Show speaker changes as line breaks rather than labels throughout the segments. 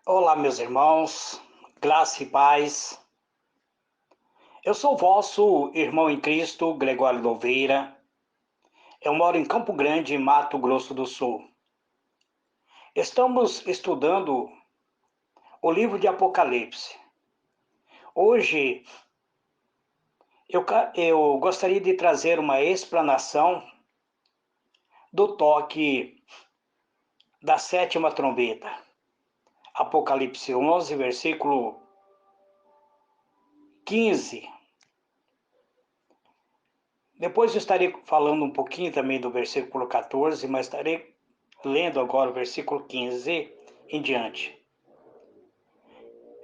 Olá, meus irmãos, graça e paz. Eu sou o vosso irmão em Cristo, Gregório Louveira. Eu moro em Campo Grande, Mato Grosso do Sul. Estamos estudando o livro de Apocalipse. Hoje eu gostaria de trazer uma explanação do toque da sétima trombeta. Apocalipse 11, versículo 15. Depois eu estarei falando um pouquinho também do versículo 14, mas estarei lendo agora o versículo 15 em diante.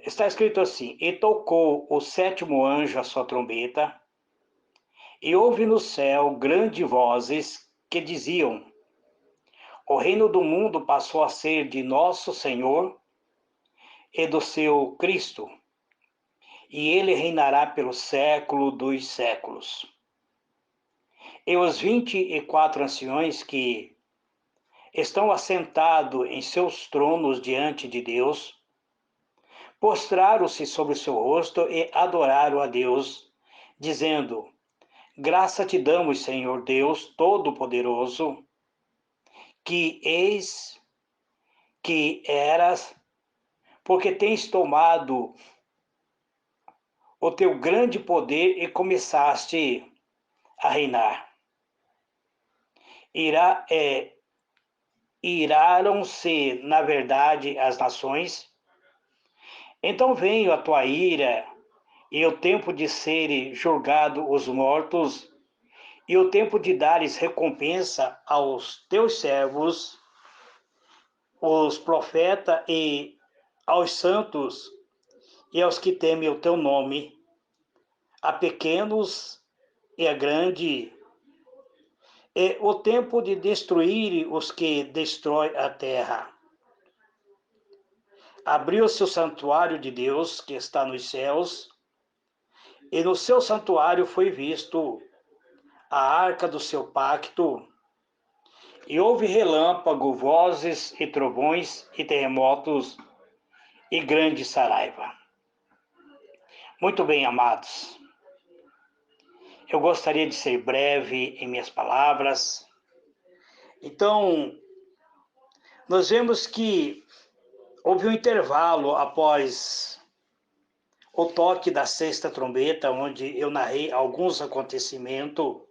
Está escrito assim: E tocou o sétimo anjo a sua trombeta, e houve no céu grandes vozes que diziam: O reino do mundo passou a ser de nosso Senhor e do seu Cristo, e ele reinará pelo século dos séculos. E os 24 anciões que estão assentados em seus tronos diante de Deus, prostraram-se sobre o seu rosto e adoraram a Deus, dizendo: Graça te damos, Senhor Deus Todo-Poderoso, que eis que eras, porque tens tomado o teu grande poder e começaste a reinar. Iraram-se, na verdade, as nações. Então veio a tua ira, e o tempo de serem julgados os mortos, e o tempo de dares recompensa aos teus servos, os profetas, e aos santos, e aos que temem o teu nome, a pequenos e a grande, e o tempo de destruir os que destrói a terra. Abriu-se o santuário de Deus, que está nos céus, e no seu santuário foi visto a arca do seu pacto, e houve relâmpago, vozes e trovões e terremotos e grande saraiva. Muito bem, amados. Eu gostaria de ser breve em minhas palavras. Então, nós vemos que houve um intervalo após o toque da sexta trombeta, onde eu narrei alguns acontecimentos.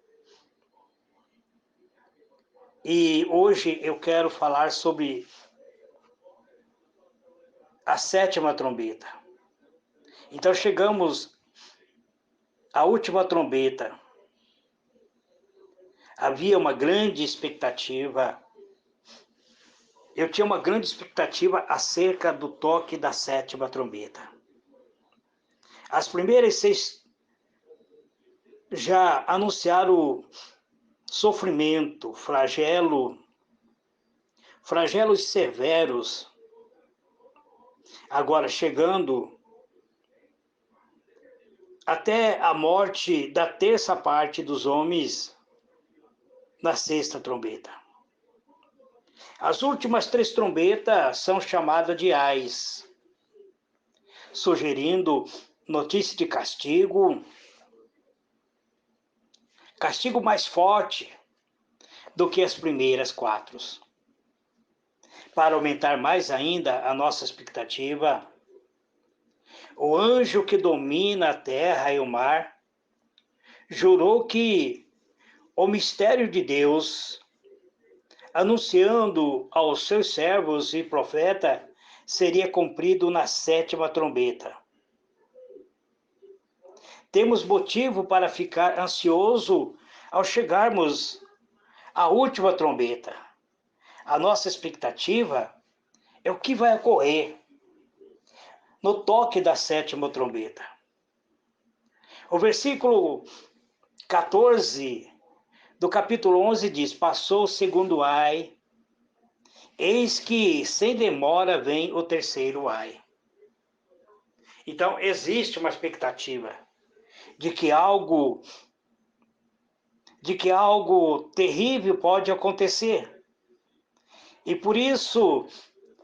E hoje eu quero falar sobre a sétima trombeta. Então chegamos à última trombeta. Havia uma grande expectativa. Eu tinha uma grande expectativa acerca do toque da sétima trombeta. As primeiras 6 já anunciaram sofrimento, flagelos severos. Agora chegando até a morte da terça parte dos homens na sexta trombeta. As últimas 3 trombetas são chamadas de ais, sugerindo notícia de castigo mais forte do que as primeiras 4. Para aumentar mais ainda a nossa expectativa, o anjo que domina a terra e o mar jurou que o mistério de Deus, anunciando aos seus servos e profetas, seria cumprido na sétima trombeta. Temos motivo para ficar ansioso ao chegarmos à última trombeta. A nossa expectativa é o que vai ocorrer no toque da sétima trombeta. O versículo 14 do capítulo 11 diz: Passou o segundo ai, eis que sem demora vem o terceiro ai. Então existe uma expectativa de que algo terrível pode acontecer. E por isso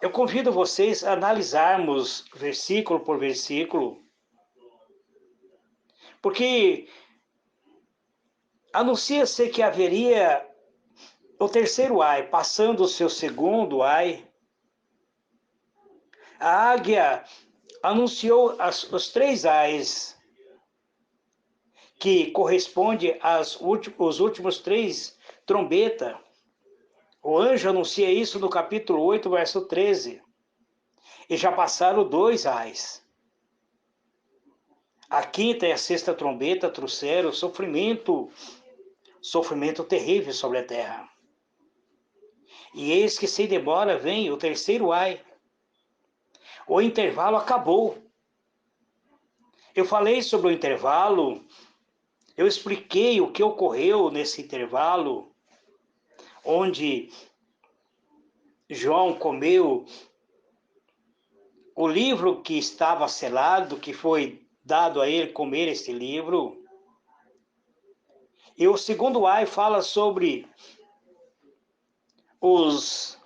Eu convido vocês a analisarmos versículo por versículo, porque anuncia-se que haveria o terceiro ai, passando o seu segundo ai. A águia anunciou os três ais, que corresponde aos últimos três trombetas. O anjo anuncia isso no capítulo 8, verso 13. E já passaram dois ais. A quinta e a sexta trombeta trouxeram sofrimento terrível sobre a terra. E eis que sem demora vem o terceiro ai. O intervalo acabou. Eu falei sobre o intervalo, eu expliquei o que ocorreu nesse intervalo, onde João comeu o livro que estava selado, que foi dado a ele comer este livro. E o segundo ai fala sobre os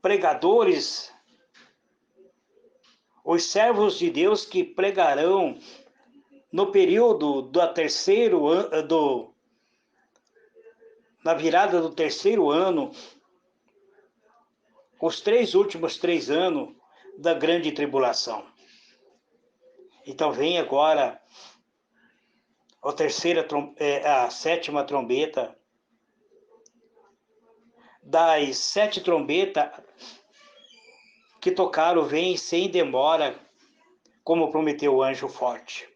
pregadores, os servos de Deus que pregarão no período na virada do terceiro ano, os últimos 3 anos da grande tribulação. Então vem agora a sétima trombeta. Das 7 trombetas que tocaram, vem sem demora, como prometeu o anjo forte.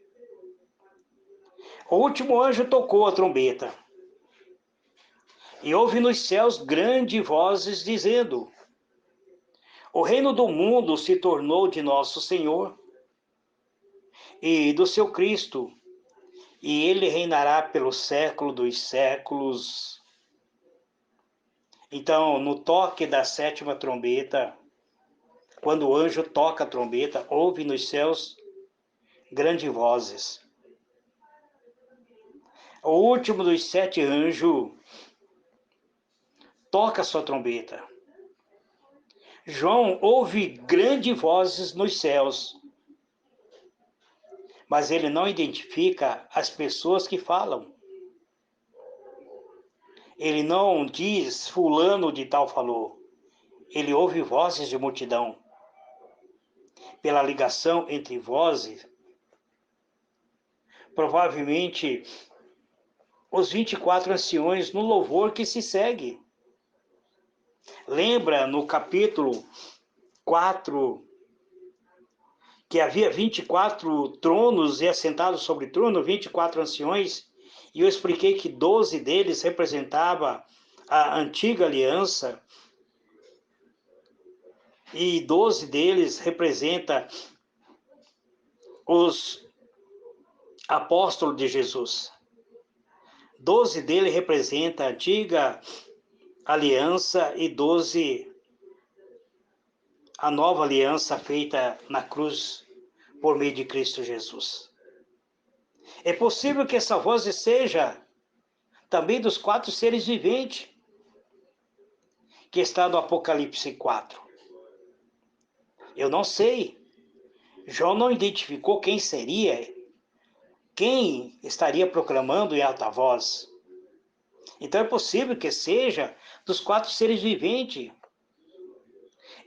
O último anjo tocou a trombeta, e houve nos céus grandes vozes dizendo: o reino do mundo se tornou de nosso Senhor e do seu Cristo, e ele reinará pelo século dos séculos. Então, no toque da sétima trombeta, quando o anjo toca a trombeta, ouve nos céus grandes vozes. O último dos 7 anjos toca a sua trombeta. João ouve grandes vozes nos céus, mas ele não identifica as pessoas que falam. Ele não diz fulano de tal falou. Ele ouve vozes de multidão. Pela ligação entre vozes, provavelmente os 24 anciões no louvor que se segue. Lembra no capítulo 4 que havia 24 tronos e assentados sobre trono, 24 anciões, e eu expliquei que 12 deles representava a antiga aliança e 12 deles representa os apóstolos de Jesus. 12 deles representa a antiga aliança e 12 a nova aliança feita na cruz por meio de Cristo Jesus. É possível que essa voz seja também dos 4 seres viventes que está no Apocalipse 4. Eu não sei. João não identificou quem seria, quem estaria proclamando em alta voz. Então é possível que seja dos 4 seres viventes.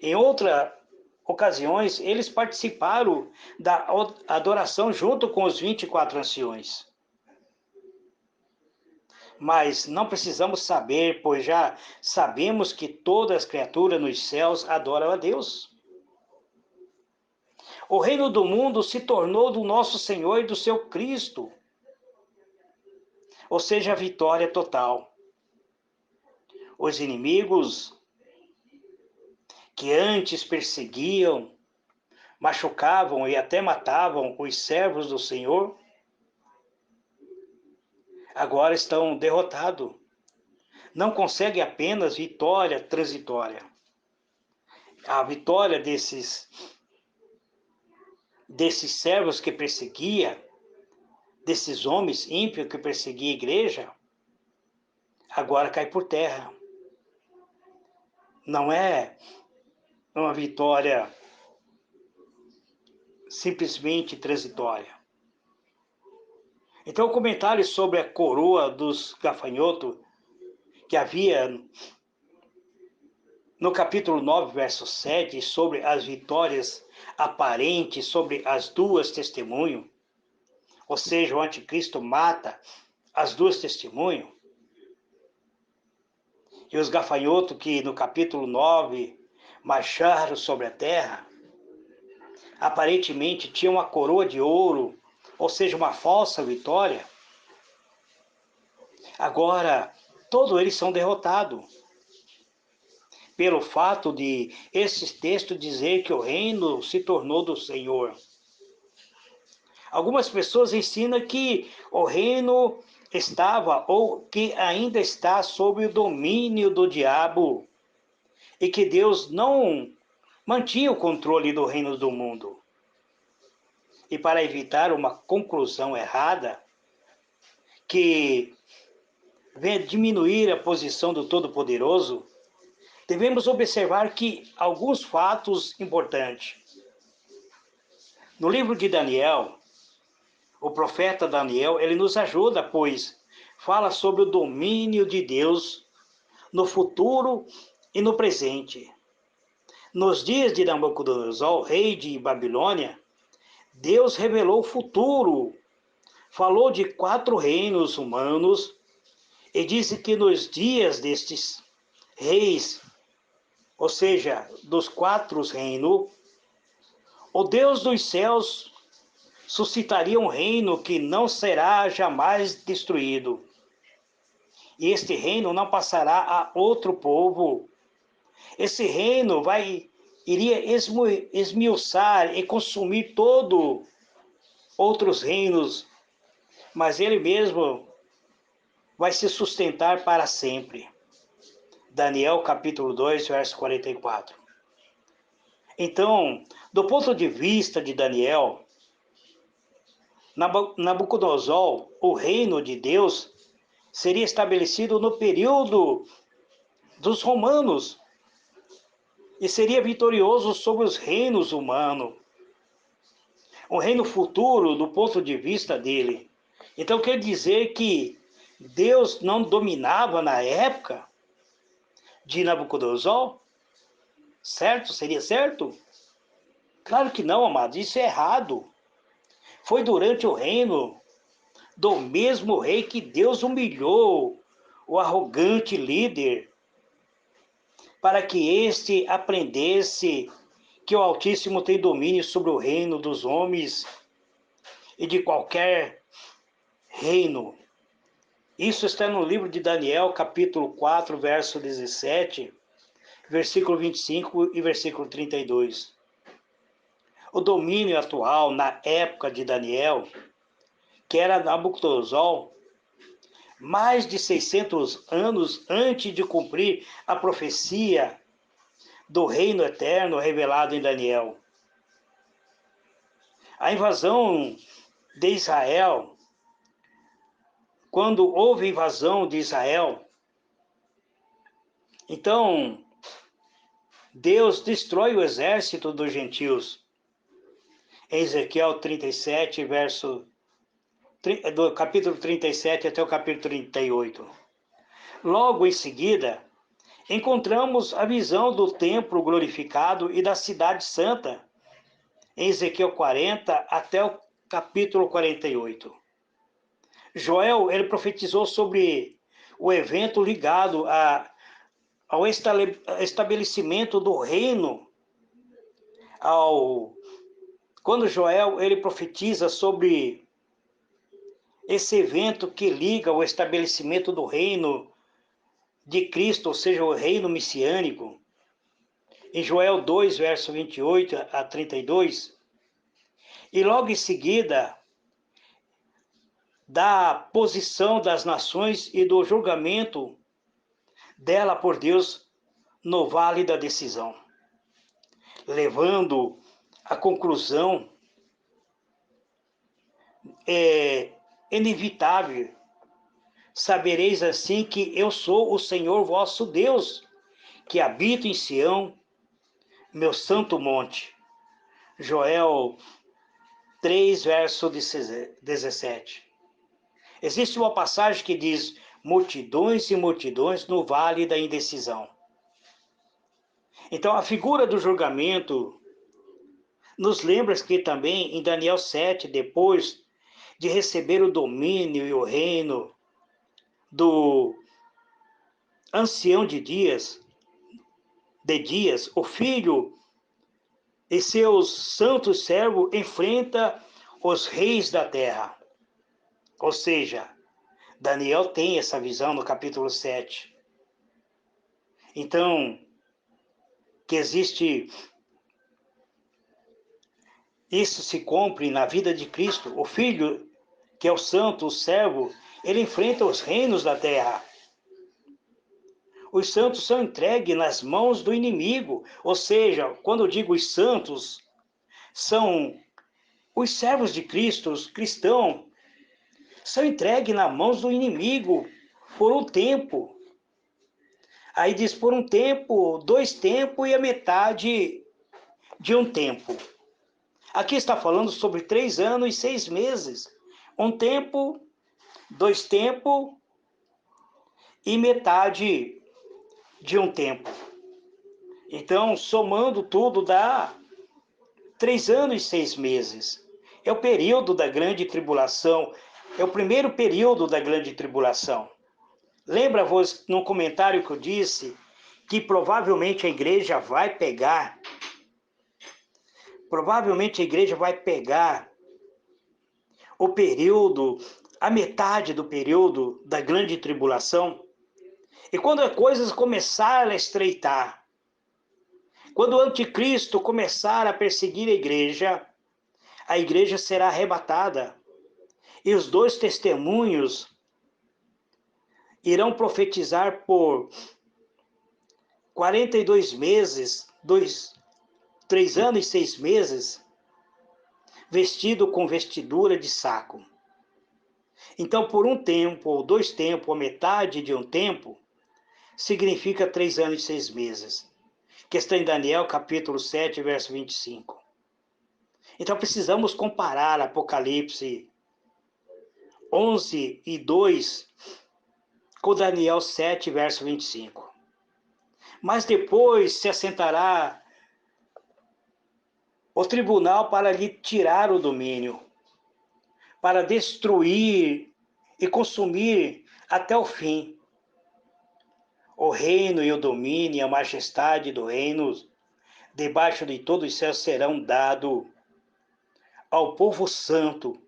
Em outras ocasiões, eles participaram da adoração junto com os 24 anciões. Mas não precisamos saber, pois já sabemos que todas as criaturas nos céus adoram a Deus. O reino do mundo se tornou do nosso Senhor e do seu Cristo, ou seja, a vitória total. Os inimigos que antes perseguiam, machucavam e até matavam os servos do Senhor, agora estão derrotados. Não conseguem apenas vitória transitória. A vitória desses servos que perseguia, desses homens ímpios que perseguiam a igreja, agora cai por terra. Não é uma vitória simplesmente transitória. Então, o comentário sobre a coroa dos gafanhotos que havia no capítulo 9, verso 7, sobre as vitórias aparentes sobre as duas testemunhas, ou seja, o anticristo mata as duas testemunhas, e os gafanhotos que no capítulo 9 marcharam sobre a terra, aparentemente tinham uma coroa de ouro, ou seja, uma falsa vitória. Agora, todos eles são derrotados, pelo fato de esse texto dizer que o reino se tornou do Senhor. Algumas pessoas ensinam que o reino estava ou que ainda está sob o domínio do diabo e que Deus não mantinha o controle do reino do mundo. E para evitar uma conclusão errada, que venha diminuir a posição do Todo-Poderoso, devemos observar que alguns fatos importantes. No livro de Daniel, o profeta Daniel, ele nos ajuda, pois fala sobre o domínio de Deus no futuro e no presente. Nos dias de Nabucodonosor, rei de Babilônia, Deus revelou o futuro, falou de 4 reinos humanos e disse que nos dias destes reis, ou seja, dos 4 reinos, o Deus dos céus suscitaria um reino que não será jamais destruído. E este reino não passará a outro povo. Esse reino iria esmiuçar e consumir todo outros reinos, mas ele mesmo vai se sustentar para sempre. Daniel capítulo 2, verso 44. Então, do ponto de vista de Daniel, Nabucodonosor, o reino de Deus, seria estabelecido no período dos romanos e seria vitorioso sobre os reinos humanos. Um reino futuro do ponto de vista dele. Então quer dizer que Deus não dominava na época de Nabucodonosor? Certo? Seria certo? Claro que não, amados. Isso é errado. Foi durante o reino do mesmo rei que Deus humilhou o arrogante líder, para que este aprendesse que o Altíssimo tem domínio sobre o reino dos homens e de qualquer reino. Isso está no livro de Daniel, capítulo 4, verso 17, versículo 25 e versículo 32. O domínio atual, na época de Daniel, que era Nabucodonosor, mais de 600 anos antes de cumprir a profecia do reino eterno revelado em Daniel. A invasão de Israel, quando houve invasão de Israel, então Deus destrói o exército dos gentios. Em Ezequiel 37, do capítulo 37 até o capítulo 38. Logo em seguida, encontramos a visão do templo glorificado e da cidade santa, em Ezequiel 40 até o capítulo 48. Joel, ele profetizou sobre o evento ligado ao estabelecimento do reino. Quando Joel, ele profetiza sobre esse evento que liga o estabelecimento do reino de Cristo, ou seja, o reino messiânico, em Joel 2, verso 28 a 32, e logo em seguida, da posição das nações e do julgamento dela por Deus no vale da decisão, levando à conclusão inevitável: sabereis assim que eu sou o Senhor vosso Deus, que habito em Sião, meu santo monte. Joel 3, verso 17. Existe uma passagem que diz: multidões e multidões no vale da indecisão. Então, a figura do julgamento nos lembra que também em Daniel 7, depois de receber o domínio e o reino do ancião de dias, o filho e seus santos servos enfrenta os reis da terra. Ou seja, Daniel tem essa visão no capítulo 7. Então, que existe, isso se cumpre na vida de Cristo. O Filho, que é o santo, o servo, ele enfrenta os reinos da terra. Os santos são entregues nas mãos do inimigo. Ou seja, quando eu digo os santos, são os servos de Cristo, os cristãos, são entregues nas mãos do inimigo por um tempo. Aí diz por um tempo, 2 tempos e a metade de um tempo. Aqui está falando sobre 3 anos e 6 meses. Um tempo, 2 tempos e metade de um tempo. Então, somando tudo, dá 3 anos e 6 meses. É o período da grande tribulação. É o primeiro período da grande tribulação. Lembra-vos no comentário que eu disse que provavelmente a igreja vai pegar o período, a metade do período da grande tribulação. E quando as coisas começarem a estreitar, quando o anticristo começar a perseguir a igreja será arrebatada. E os 2 testemunhos irão profetizar por 42 meses, 3 anos e 6 meses, vestido com vestidura de saco. Então, por um tempo, ou 2 tempos, ou metade de um tempo, significa 3 anos e 6 meses. Que está em Daniel, capítulo 7, verso 25. Então, precisamos comparar Apocalipse 11 e 2 com Daniel 7, verso 25. Mas depois se assentará o tribunal para lhe tirar o domínio, para destruir e consumir até o fim. O reino e o domínio e a majestade do reino, debaixo de todos os céus, serão dados ao povo santo,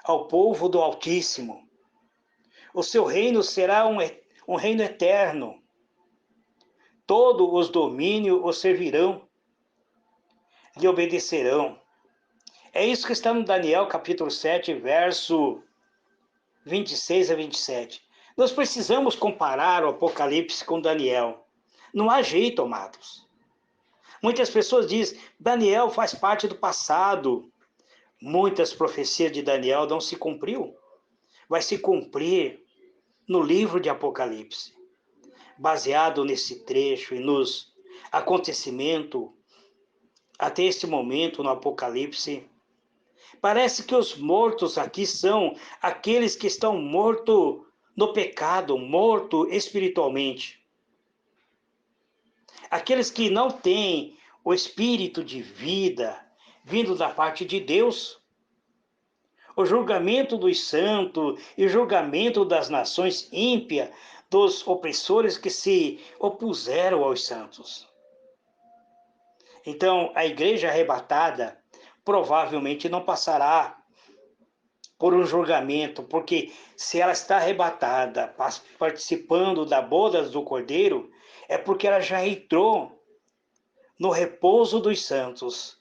ao povo do Altíssimo. O seu reino será um reino eterno. Todos os domínios o servirão, lhe obedecerão. É isso que está no Daniel, capítulo 7, verso 26 a 27. Nós precisamos comparar o Apocalipse com Daniel. Não há jeito, amados. Muitas pessoas dizem, Daniel faz parte do passado. Muitas profecias de Daniel não se cumpriu. Vai se cumprir no livro de Apocalipse. Baseado nesse trecho e nos acontecimentos até este momento no Apocalipse, parece que os mortos aqui são aqueles que estão mortos no pecado, mortos espiritualmente. Aqueles que não têm o espírito de vida vindo da parte de Deus. O julgamento dos santos e o julgamento das nações ímpias, dos opressores que se opuseram aos santos. Então, a igreja arrebatada provavelmente não passará por um julgamento, porque se ela está arrebatada, participando da boda do Cordeiro, é porque ela já entrou no repouso dos santos.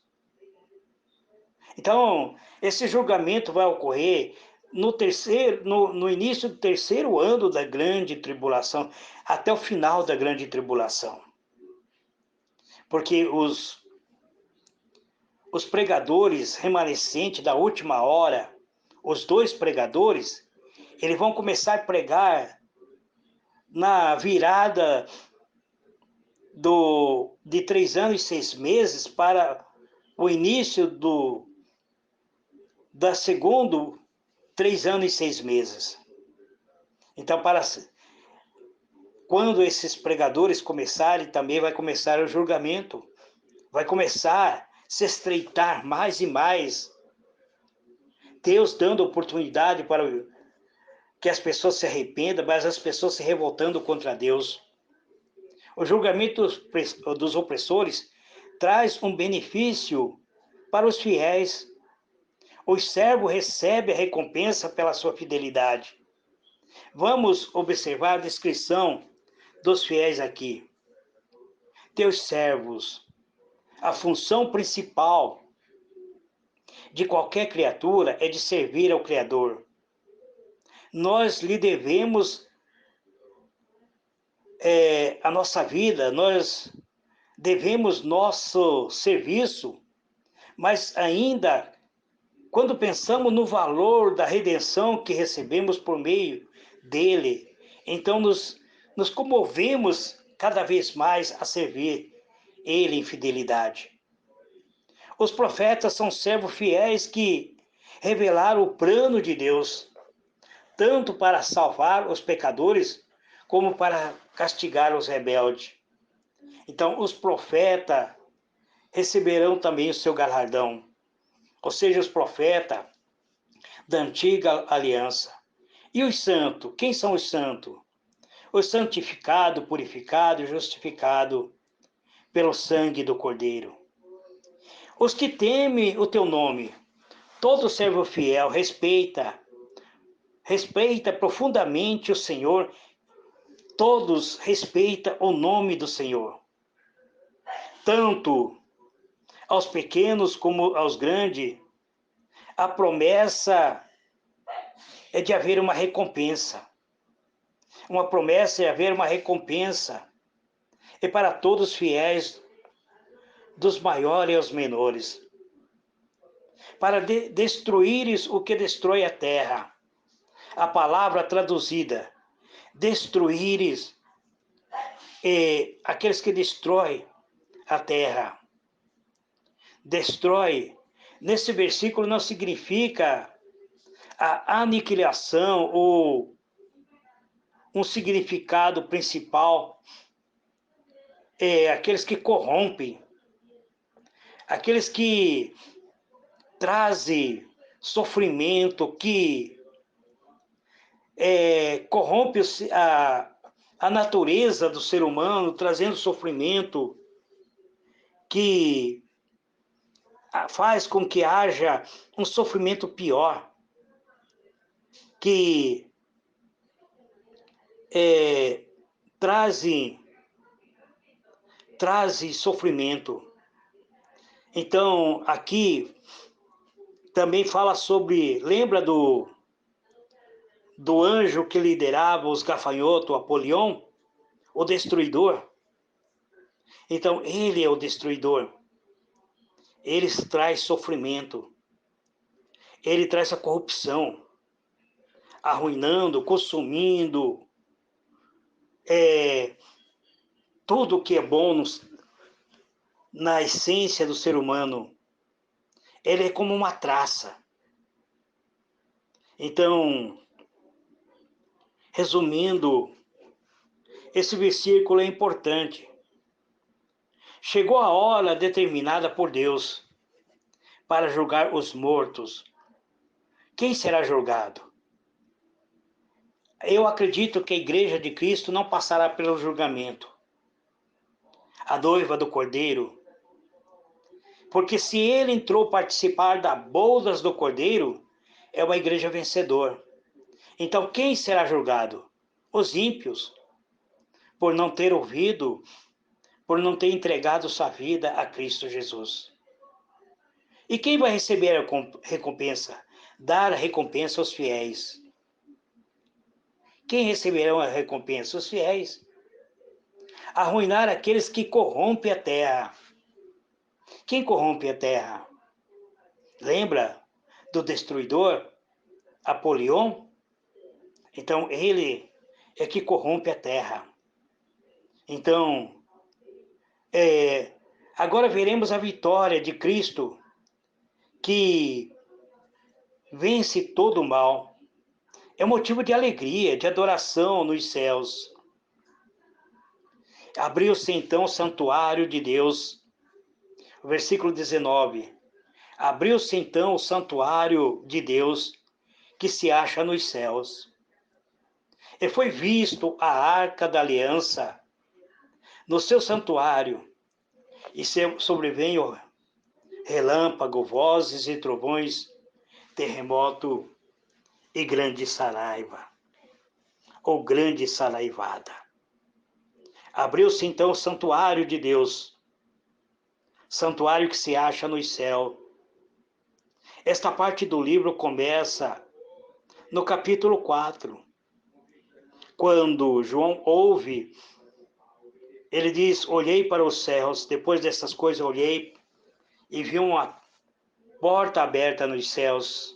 Então, esse julgamento vai ocorrer no início do 3º ano da grande tribulação, até o final da grande tribulação. Porque os pregadores remanescentes da última hora, os 2 pregadores, eles vão começar a pregar na virada de 3 anos e 6 meses para o início da segundo 3 anos e 6 meses. Então, quando esses pregadores começarem, também vai começar o julgamento, vai começar a se estreitar mais e mais, Deus dando oportunidade para que as pessoas se arrependam, mas as pessoas se revoltando contra Deus. O julgamento dos opressores traz um benefício para os fiéis. O servo recebe a recompensa pela sua fidelidade. Vamos observar a descrição dos fiéis aqui. Teus servos, a função principal de qualquer criatura é de servir ao Criador. Nós lhe devemos a nossa vida, nós devemos nosso serviço, mas ainda, quando pensamos no valor da redenção que recebemos por meio dele, então nos comovemos cada vez mais a servir ele em fidelidade. Os profetas são servos fiéis que revelaram o plano de Deus, tanto para salvar os pecadores, como para castigar os rebeldes. Então, os profetas receberão também o seu galardão, ou seja, os profetas da antiga aliança. E os santos? Quem são os santos? Os santificados, purificados, justificados pelo sangue do Cordeiro. Os que temem o teu nome, todo servo fiel respeita profundamente o Senhor, todos respeitam o nome do Senhor. Tanto aos pequenos como aos grandes, a promessa é de haver uma recompensa. Uma promessa é haver uma recompensa. E para todos os fiéis, dos maiores aos menores. Para destruíres o que destrói a terra. A palavra traduzida, destruíres aqueles que destroem a terra. Destrói. Nesse versículo não significa a aniquilação ou um significado principal. Aqueles que corrompem, aqueles que trazem sofrimento, que corrompe a natureza do ser humano, trazendo sofrimento, que faz com que haja um sofrimento pior, que trazem sofrimento. Então, aqui também fala sobre, lembra do anjo que liderava os gafanhotos, Apolion, o destruidor? Então, ele é o destruidor. Ele traz sofrimento. Ele traz a corrupção, arruinando, consumindo tudo que é bom na essência do ser humano. Ele é como uma traça. Então, resumindo, esse versículo é importante. Chegou a hora determinada por Deus para julgar os mortos. Quem será julgado? Eu acredito que a Igreja de Cristo não passará pelo julgamento. A noiva do Cordeiro. Porque se ele entrou participar das bodas do Cordeiro, é uma igreja vencedora. Então quem será julgado? Os ímpios, por não ter ouvido, por não ter entregado sua vida a Cristo Jesus. E quem vai receber a recompensa? Dar a recompensa aos fiéis. Quem receberão a recompensa? Os fiéis. Arruinar aqueles que corrompem a terra. Quem corrompe a terra? Lembra do destruidor, Apolion? Então, ele é que corrompe a terra. Então, Agora veremos a vitória de Cristo, que vence todo o mal. É motivo de alegria, de adoração nos céus. Abriu-se então o santuário de Deus. Versículo 19. Abriu-se então o santuário de Deus, que se acha nos céus. E foi visto a arca da aliança no seu santuário, e sobreveio relâmpago, vozes e trovões, terremoto e grande saraiva, ou grande saraivada. Abriu-se então o santuário de Deus, santuário que se acha no céu. Esta parte do livro começa no capítulo 4, quando João ouve, ele diz: olhei para os céus, depois dessas coisas olhei e vi uma porta aberta nos céus,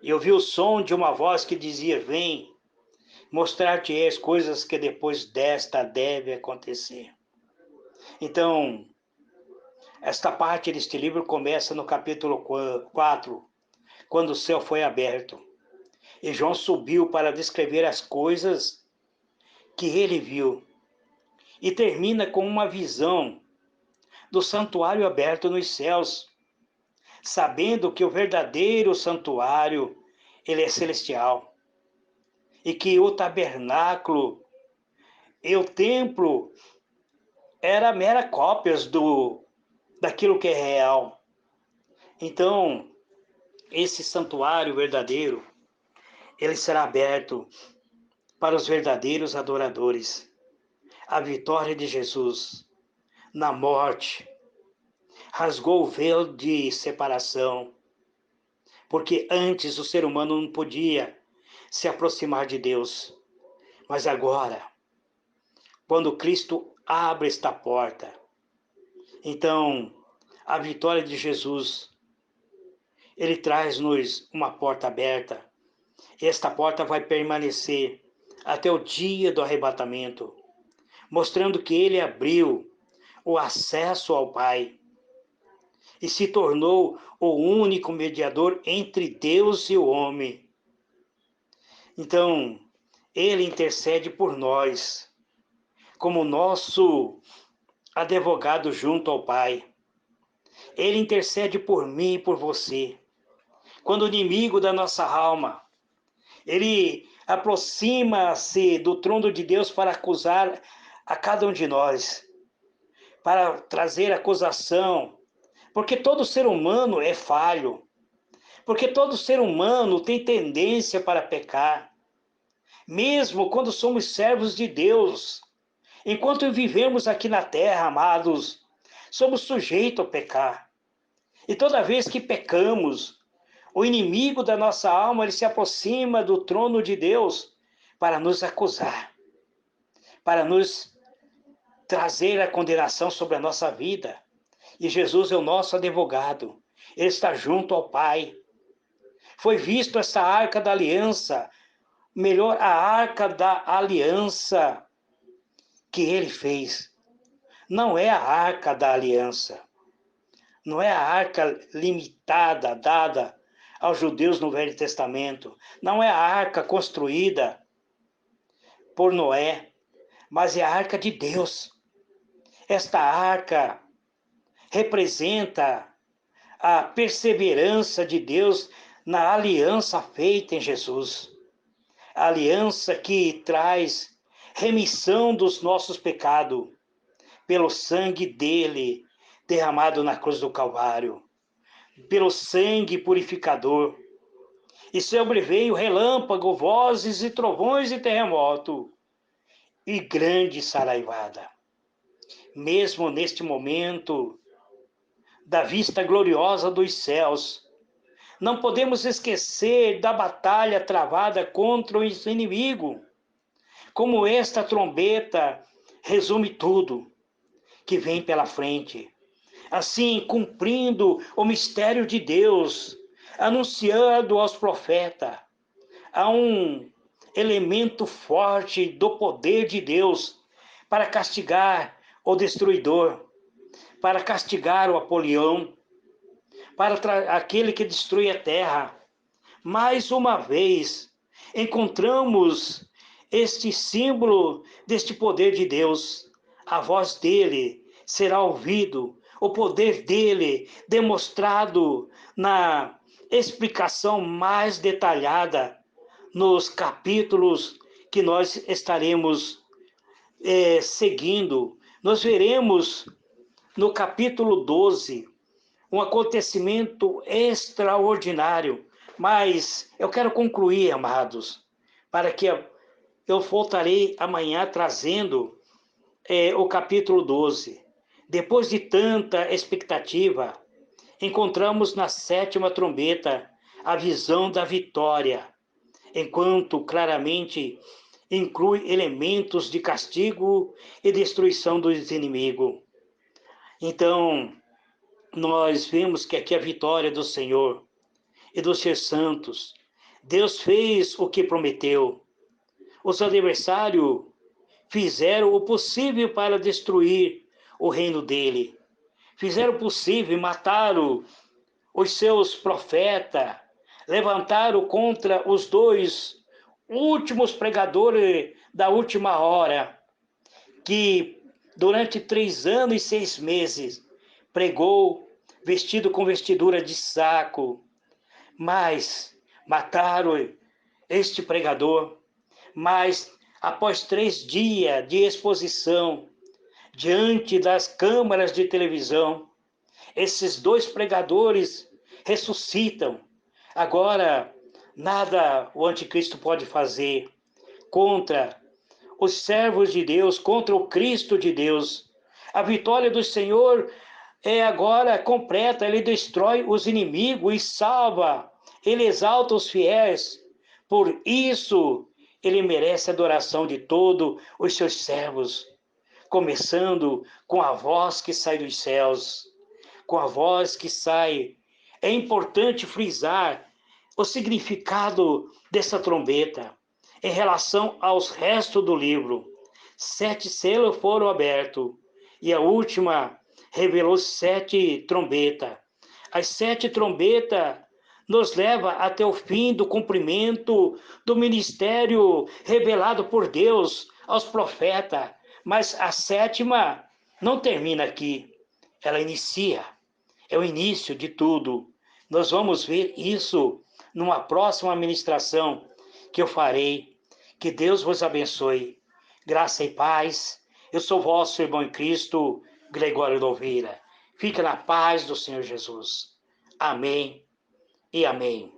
e ouvi o som de uma voz que dizia: vem, mostrar-te as coisas que depois desta deve acontecer. Então, esta parte deste livro começa no capítulo 4, quando o céu foi aberto. E João subiu para descrever as coisas que ele viu. E termina com uma visão do santuário aberto nos céus, sabendo que o verdadeiro santuário, ele é celestial. E que o tabernáculo e o templo era mera cópias daquilo que é real. Então, esse santuário verdadeiro, ele será aberto para os verdadeiros adoradores. A vitória de Jesus na morte rasgou o véu de separação, porque antes o ser humano não podia se aproximar de Deus. Mas agora, quando Cristo abre esta porta, então a vitória de Jesus, ele traz-nos uma porta aberta. Esta porta vai permanecer até o dia do arrebatamento, mostrando que ele abriu o acesso ao Pai e se tornou o único mediador entre Deus e o homem. Então, ele intercede por nós, como nosso advogado junto ao Pai. Ele intercede por mim e por você. Quando o inimigo da nossa alma, ele aproxima-se do trono de Deus para acusar a cada um de nós, para trazer acusação, porque todo ser humano é falho, porque todo ser humano tem tendência para pecar, mesmo quando somos servos de Deus. Enquanto vivemos aqui na terra, amados, somos sujeitos a pecar. E toda vez que pecamos, o inimigo da nossa alma, ele se aproxima do trono de Deus para nos acusar, para nos trazer a condenação sobre a nossa vida. E Jesus é o nosso advogado. Ele está junto ao Pai. Foi visto essa arca da aliança, melhor, a arca da aliança que ele fez. Não é a arca da aliança. Não é a arca limitada, dada aos judeus no Velho Testamento. Não é a arca construída por Noé, mas é a arca de Deus. Esta arca representa a perseverança de Deus na aliança feita em Jesus. A aliança que traz remissão dos nossos pecados pelo sangue dele derramado na cruz do Calvário, pelo sangue purificador. E sobreveio relâmpago, vozes e trovões e terremoto, e grande saraivada. Mesmo neste momento da vista gloriosa dos céus, não podemos esquecer da batalha travada contra o inimigo. Como esta trombeta resume tudo que vem pela frente. Assim, cumprindo o mistério de Deus, anunciado aos profetas, há um elemento forte do poder de Deus para castigar o destruidor, para castigar o Apolião, para aquele que destrui a terra. Mais uma vez, encontramos este símbolo deste poder de Deus. A voz dele será ouvido, o poder dele demonstrado na explicação mais detalhada nos capítulos que nós estaremos seguindo. Nós veremos no capítulo 12 um acontecimento extraordinário, mas eu quero concluir, amados, para que eu voltarei amanhã trazendo o capítulo 12. Depois de tanta expectativa, encontramos na sétima trombeta a visão da vitória, enquanto claramente inclui elementos de castigo e destruição dos inimigos. Então, nós vemos que aqui a vitória do Senhor e dos seus santos. Deus fez o que prometeu. Os adversários fizeram o possível para destruir o reino dele. Fizeram o possível, mataram os seus profetas, levantaram contra os dois últimos pregadores da última hora, que durante 3 anos e 6 meses pregou vestido com vestidura de saco, mas mataram este pregador. Mas após 3 dias de exposição diante das câmaras de televisão, esses 2 pregadores ressuscitam. Agora, nada o anticristo pode fazer contra os servos de Deus, contra o Cristo de Deus. A vitória do Senhor é agora completa. Ele destrói os inimigos e salva. Ele exalta os fiéis. Por isso, ele merece a adoração de todos os seus servos, começando com a voz que sai dos céus, com a voz que sai. É importante frisar o significado dessa trombeta em relação aos restos do livro. 7 selos foram abertos e a última revelou 7 trombetas. As 7 trombetas nos leva até o fim do cumprimento do ministério revelado por Deus aos profetas. Mas a 7ª não termina aqui, ela inicia, é o início de tudo. Nós vamos ver isso numa próxima ministração que eu farei. Que Deus vos abençoe. Graça e paz. Eu sou vosso irmão em Cristo, Gregório de Oliveira. Fique na paz do Senhor Jesus. Amém e amém.